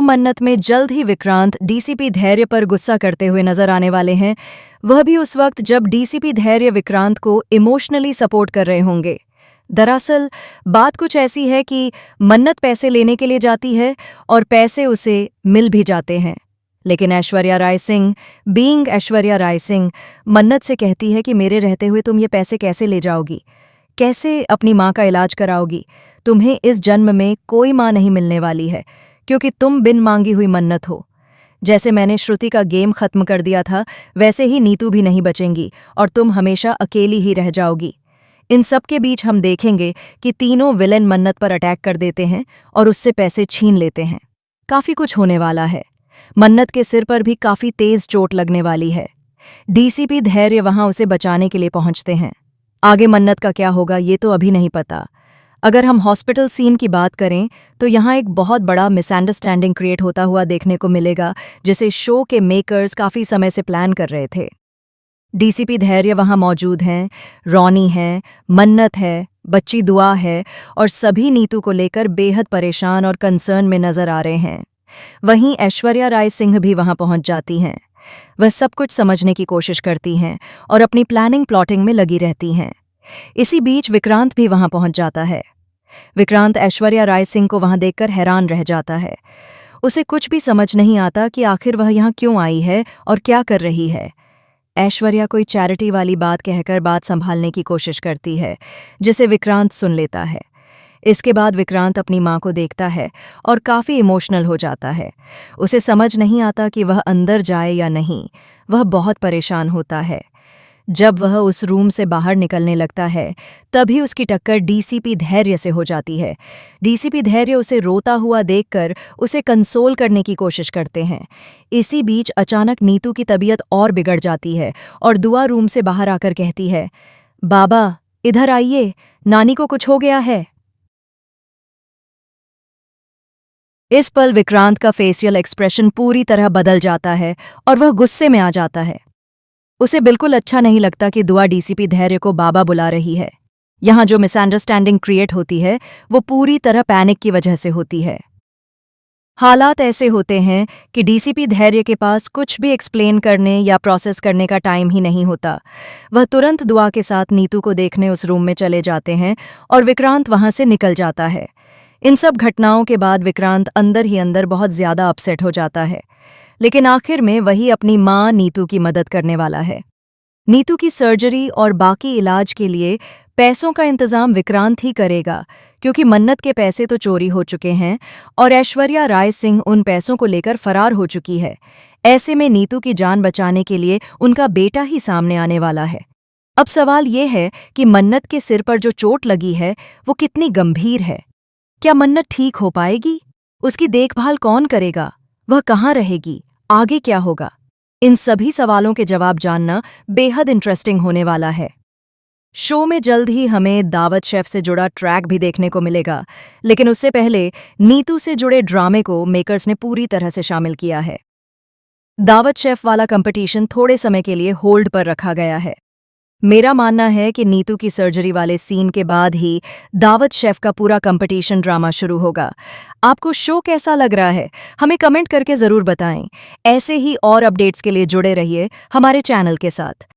मन्नत में जल्द ही विक्रांत डीसीपी धैर्य पर गुस्सा करते हुए नजर आने वाले हैं, वह भी उस वक्त जब डीसीपी धैर्य विक्रांत को इमोशनली सपोर्ट कर रहे होंगे। दरअसल बात कुछ ऐसी है कि मन्नत पैसे लेने के लिए जाती है और पैसे उसे मिल भी जाते हैं, लेकिन ऐश्वर्या राय सिंह बीइंग ऐश्वर्या राय सिंह मन्नत से कहती है कि मेरे रहते हुए तुम ये पैसे कैसे ले जाओगी, कैसे अपनी माँ का इलाज कराओगी। तुम्हें इस जन्म में कोई माँ नहीं मिलने वाली है, क्योंकि तुम बिन मांगी हुई मन्नत हो। जैसे मैंने श्रुति का गेम खत्म कर दिया था, वैसे ही नीतू भी नहीं बचेंगी और तुम हमेशा अकेली ही रह जाओगी। इन सब के बीच हम देखेंगे कि तीनों विलेन मन्नत पर अटैक कर देते हैं और उससे पैसे छीन लेते हैं। काफी कुछ होने वाला है। मन्नत के सिर पर भी काफी तेज चोट लगने वाली है। डीसीपी धैर्य वहां उसे बचाने के लिए पहुंचते हैं। आगे मन्नत का क्या होगा ये तो अभी नहीं पता। अगर हम हॉस्पिटल सीन की बात करें तो यहाँ एक बहुत बड़ा मिसअंडरस्टैंडिंग क्रिएट होता हुआ देखने को मिलेगा, जिसे शो के मेकर्स काफी समय से प्लान कर रहे थे। डीसीपी धैर्य वहां मौजूद हैं, रॉनी है, मन्नत है, बच्ची दुआ है और सभी नीतू को लेकर बेहद परेशान और कंसर्न में नजर आ रहे हैं। वहीं ऐश्वर्या राय सिंह भी वहां पहुंच जाती हैं। वह सब कुछ समझने की कोशिश करती हैं और अपनी प्लानिंग प्लॉटिंग में लगी रहती हैं। इसी बीच विक्रांत भी वहां पहुंच जाता है। विक्रांत ऐश्वर्या राय सिंह को वहां देखकर हैरान रह जाता है। उसे कुछ भी समझ नहीं आता कि आखिर वह यहाँ क्यों आई है और क्या कर रही है। ऐश्वर्या कोई चैरिटी वाली बात कहकर बात संभालने की कोशिश करती है, जिसे विक्रांत सुन लेता है। इसके बाद विक्रांत अपनी माँ को देखता है और काफ़ी इमोशनल हो जाता है। उसे समझ नहीं आता कि वह अंदर जाए या नहीं। वह बहुत परेशान होता है। जब वह उस रूम से बाहर निकलने लगता है, तभी उसकी टक्कर डीसीपी धैर्य से हो जाती है। डीसीपी धैर्य उसे रोता हुआ देखकर उसे कंसोल करने की कोशिश करते हैं। इसी बीच अचानक नीतू की तबीयत और बिगड़ जाती है और दुआ रूम से बाहर आकर कहती है, बाबा इधर आइए, नानी को कुछ हो गया है। इस पल विक्रांत का फेशियल एक्सप्रेशन पूरी तरह बदल जाता है और वह गुस्से में आ जाता है। उसे बिल्कुल अच्छा नहीं लगता कि दुआ डीसीपी धैर्य को बाबा बुला रही है। यहाँ जो मिसअंडरस्टैंडिंग क्रिएट होती है वो पूरी तरह पैनिक की वजह से होती है। हालात ऐसे होते हैं कि डीसीपी धैर्य के पास कुछ भी एक्सप्लेन करने या प्रोसेस करने का टाइम ही नहीं होता। वह तुरंत दुआ के साथ नीतू को देखने उस रूम में चले जाते हैं और विक्रांत वहां से निकल जाता है। इन सब घटनाओं के बाद विक्रांत अंदर ही अंदर बहुत ज्यादा अपसेट हो जाता है, लेकिन आखिर में वही अपनी माँ नीतू की मदद करने वाला है। नीतू की सर्जरी और बाकी इलाज के लिए पैसों का इंतजाम विक्रांत ही करेगा, क्योंकि मन्नत के पैसे तो चोरी हो चुके हैं और ऐश्वर्या राय सिंह उन पैसों को लेकर फरार हो चुकी है। ऐसे में नीतू की जान बचाने के लिए उनका बेटा ही सामने आने वाला है। अब सवाल ये है कि मन्नत के सिर पर जो चोट लगी है वो कितनी गंभीर है। क्या मन्नत ठीक हो पाएगी? उसकी देखभाल कौन करेगा? वह कहाँ रहेगी? आगे क्या होगा? इन सभी सवालों के जवाब जानना बेहद इंटरेस्टिंग होने वाला है। शो में जल्द ही हमें दावत शेफ से जुड़ा ट्रैक भी देखने को मिलेगा, लेकिन उससे पहले नीतू से जुड़े ड्रामे को मेकर्स ने पूरी तरह से शामिल किया है। दावत शेफ वाला कंपटीशन थोड़े समय के लिए होल्ड पर रखा गया है। मेरा मानना है कि नीतू की सर्जरी वाले सीन के बाद ही दावत शेफ का पूरा कंपटीशन ड्रामा शुरू होगा। आपको शो कैसा लग रहा है? हमें कमेंट करके ज़रूर बताएं। ऐसे ही और अपडेट्स के लिए जुड़े रहिए हमारे चैनल के साथ।